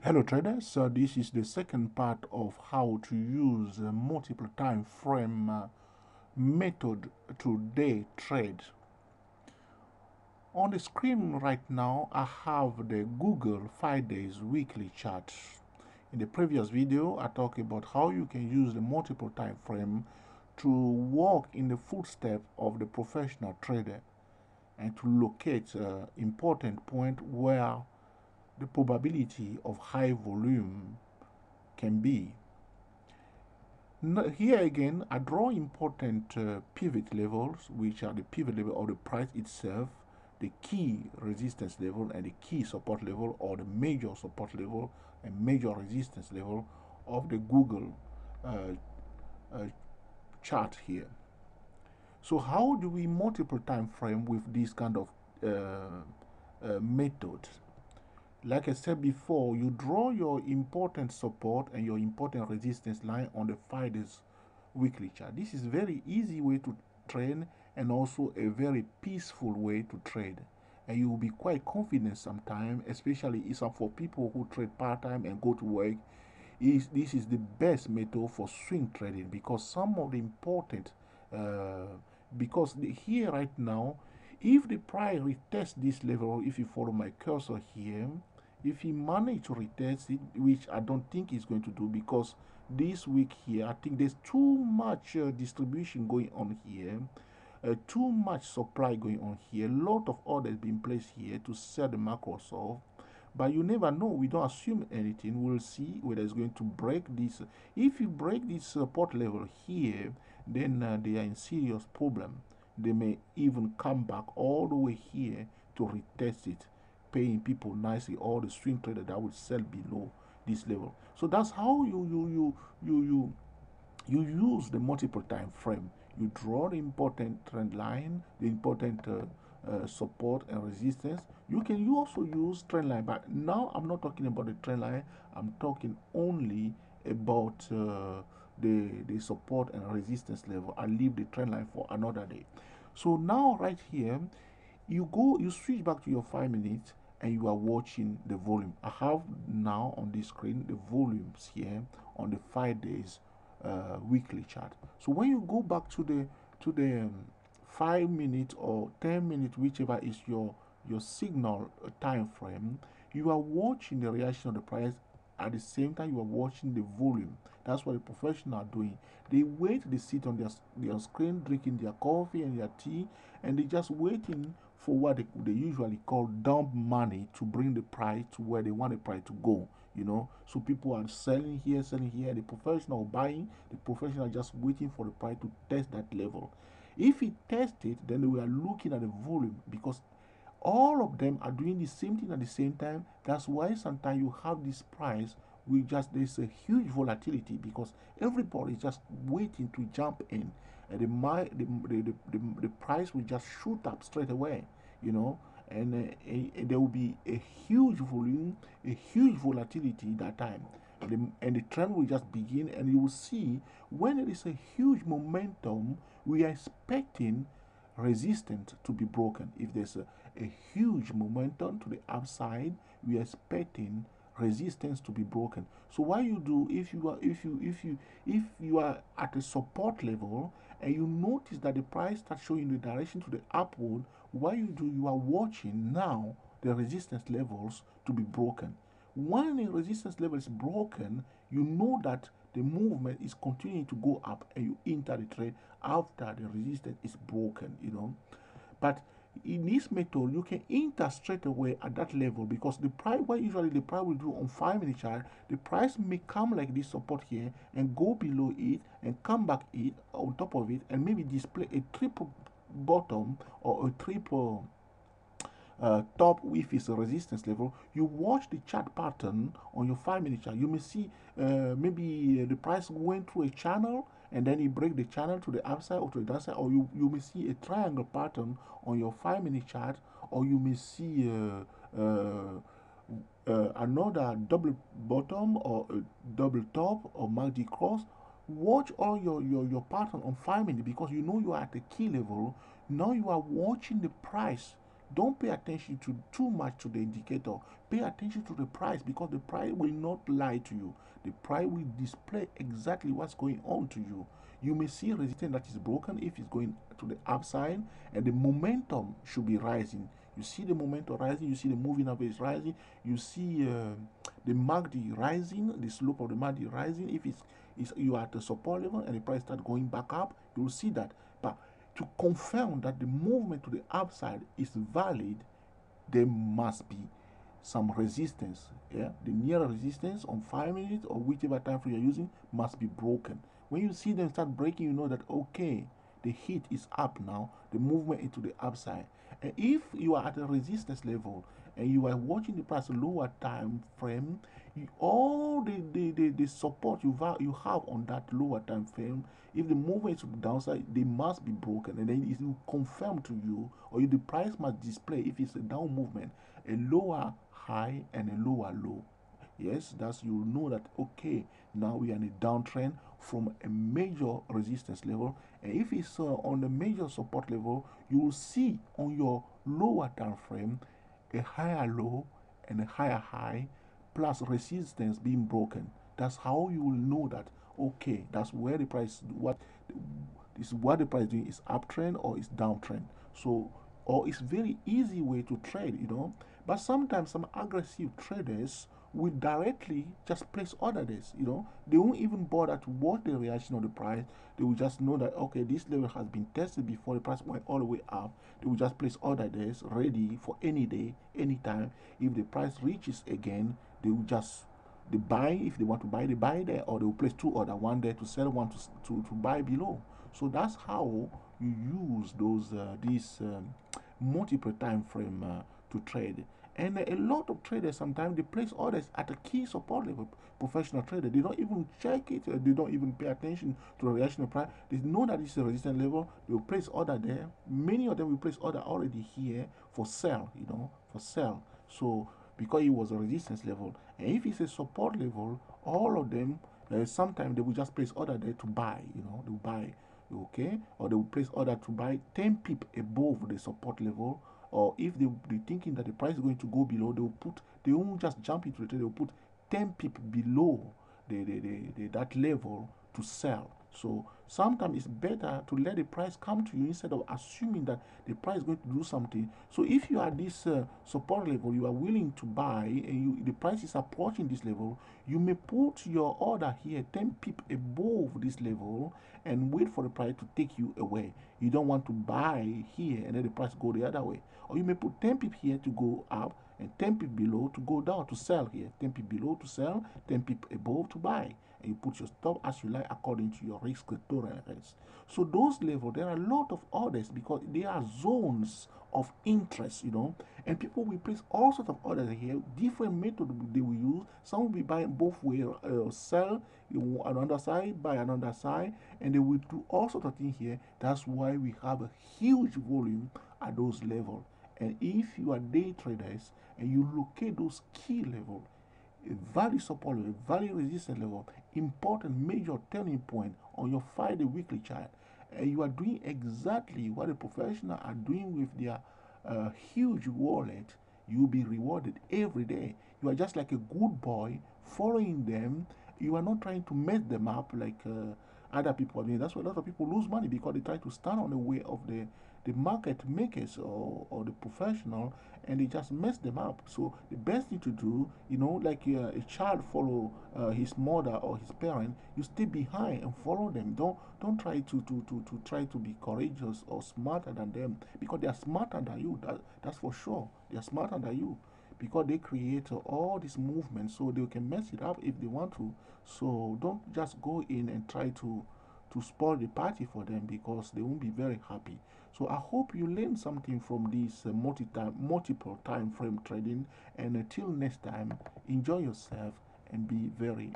Hello traders, so this is the second part of how to use a multiple time frame method to day trade. On the screen right now I have the Google 5 days weekly chart. In the previous video I talked about how you can use the multiple time frame to walk in the footsteps of the professional trader and to locate important point where the probability of high volume can be. Here again, I draw important pivot levels, which are the pivot level of the price itself, the key resistance level, and the key support level, or the major support level and major resistance level of the Google uh, chart here. So how do we multiple time frame with this kind of method? Like I said before, you draw your important support and your important resistance line on the 5 days weekly chart. This is very easy way to trade and also a very peaceful way to trade. And you will be quite confident sometimes, especially for people who trade part-time and go to work. This is the best method for swing trading because some of the important, here right now, if the price retests this level, if you follow my cursor here, if he managed to retest it, which I don't think he's going to do because this week here, I think there's too much distribution going on here, too much supply going on here, a lot of orders being placed here to sell the Microsoft. But you never know. We don't assume anything. We'll see whether it's going to break this. If you break this support level here, then they are in serious problem. They may even come back all the way here to retest it, paying people nicely, all the swing traders that would sell below this level. So that's how you use the multiple time frame. You draw the important trend line, the important support and resistance. You can also use trend line, but now I'm not talking about the trend line. I'm talking only about the support and resistance level. I'll leave the trend line for another day. So now right here, you switch back to your 5 minutes and you are watching the volume. I have now on this screen the volumes here on the 5 days weekly chart. So when you go back to the 5 minutes or 10 minutes, whichever is your signal time frame, you are watching the reaction of the price. At the same time, you are watching the volume. That's what the professionals are doing. They wait, they sit on their screen, drinking their coffee and their tea, and they're just waiting for what they usually call dump money to bring the price to where they want the price to go. So people are selling here, the professional buying, the professional just waiting for the price to test that level. If it tests it, then we are looking at the volume because all of them are doing the same thing at the same time. That's why sometimes you have this price there's a huge volatility because everybody is just waiting to jump in, and the price will just shoot up straight away, and there will be a huge volume, a huge volatility that time, and the trend will just begin, and you will see when there is a huge momentum, we are expecting resistance to be broken. If there's a huge momentum to the upside, we are expecting resistance to be broken. So what you do, if you are at a support level and you notice that the price starts showing the direction to the upward, what you do, you are watching now the resistance levels to be broken. When the resistance level is broken, you know that the movement is continuing to go up and you enter the trade after the resistance is broken, But in this method, you can enter straight away at that level because the price, what usually the price will do on 5 minute chart, the price may come like this support here and go below it and come back it on top of it and maybe display a triple bottom or a triple top if it's a resistance level. You watch the chart pattern on your 5 minute chart. You may see maybe the price went through a channel and then you break the channel to the upside or to the downside, or you may see a triangle pattern on your 5 minute chart, or you may see another double bottom or a double top or MACD cross. Watch all your pattern on 5 minutes because you know you are at the key level. Now you are watching the price Don't pay attention to too much to the indicator. Pay attention to the price, because the price will not lie to you. The price will display exactly what's going on to you. You may see resistance that is broken if it's going to the upside, and the momentum should be rising. You see the momentum rising, you see the moving average rising, you see the MACD rising, the slope of the MACD rising. If you are at the support level and the price start going back up, you will see that. But to confirm that the movement to the upside is valid, there must be some resistance. Yeah, the nearer resistance on 5 minutes or whichever time frame you're using must be broken. When you see them start breaking, you know that okay, the heat is up now, the movement into the upside. And if you are at a resistance level and you are watching the price lower time frame, all the support you have on that lower time frame, if the movement is to the downside, they must be broken, and then it will confirm to you, or the price must display, if it's a down movement, a lower high and a lower low. Yes, that's, you know that okay, now we are in a downtrend from a major resistance level. And if it's on the major support level, you will see on your lower time frame a higher low and a higher high plus resistance being broken. That's how you will know that okay, that's where the price, what the price doing, is uptrend or is downtrend. So, or it's very easy way to trade, but sometimes some aggressive traders will directly just place orders. They won't even bother to watch the reaction of the price. They will just know that okay, this level has been tested before the price went all the way up. They will just place orders ready for any day, anytime. If the price reaches again, they will just buy. If they want to buy, they buy there, or they will place two orders, one there to sell, one to buy below. So that's how you use these multiple time frame to trade. And a lot of traders, sometimes they place orders at a key support level. Professional trader, they don't even check it, they don't even pay attention to the reaction of price. They know that it's a resistance level, they will place order there. Many of them will place order already here for sell, for sell. So because it was a resistance level, and if it's a support level, all of them sometimes they will just place order there to buy, they will buy, okay, or they will place order to buy 10 pip above the support level. Or if they're thinking that the price is going to go below, they won't just jump into the trade, they will put 10 pip below that level to sell. So sometimes it's better to let the price come to you instead of assuming that the price is going to do something. So if you are at this support level, you are willing to buy, and the price is approaching this level, you may put your order here 10 pip above this level and wait for the price to take you away. You don't want to buy here and let the price go the other way. Or you may put 10 pip here to go up and 10 pip below to go down, to sell here. 10 pip below to sell, 10 pip above to buy. And you put your stop as you like according to your risk tolerance. So those levels, there are a lot of orders because they are zones of interest, and people will place all sorts of orders here, different methods they will use. Some will be buying both ways, sell another side, buy another side, and they will do all sorts of things here. That's why we have a huge volume at those levels. And if you are day traders and you locate those key levels, a value support level, value resistance level, important major turning point on your 5-day weekly chart, and you are doing exactly what the professionals are doing with their huge wallet, you'll be rewarded every day. You are just like a good boy following them. You are not trying to mess them up like other people are doing. That's why a lot of people lose money, because they try to stand on the way of the market makers or the professional, and they just mess them up. So the best thing to do, like a child follow his mother or his parent, you stay behind and follow them. Don't try to try to be courageous or smarter than them, because they are smarter than you. That's for sure. They are smarter than you, because they create all this movement, so they can mess it up if they want to. So don't just go in and try to spoil the party for them, because they won't be very happy. So I hope you learned something from this multiple time frame trading. And until next time, enjoy yourself and be very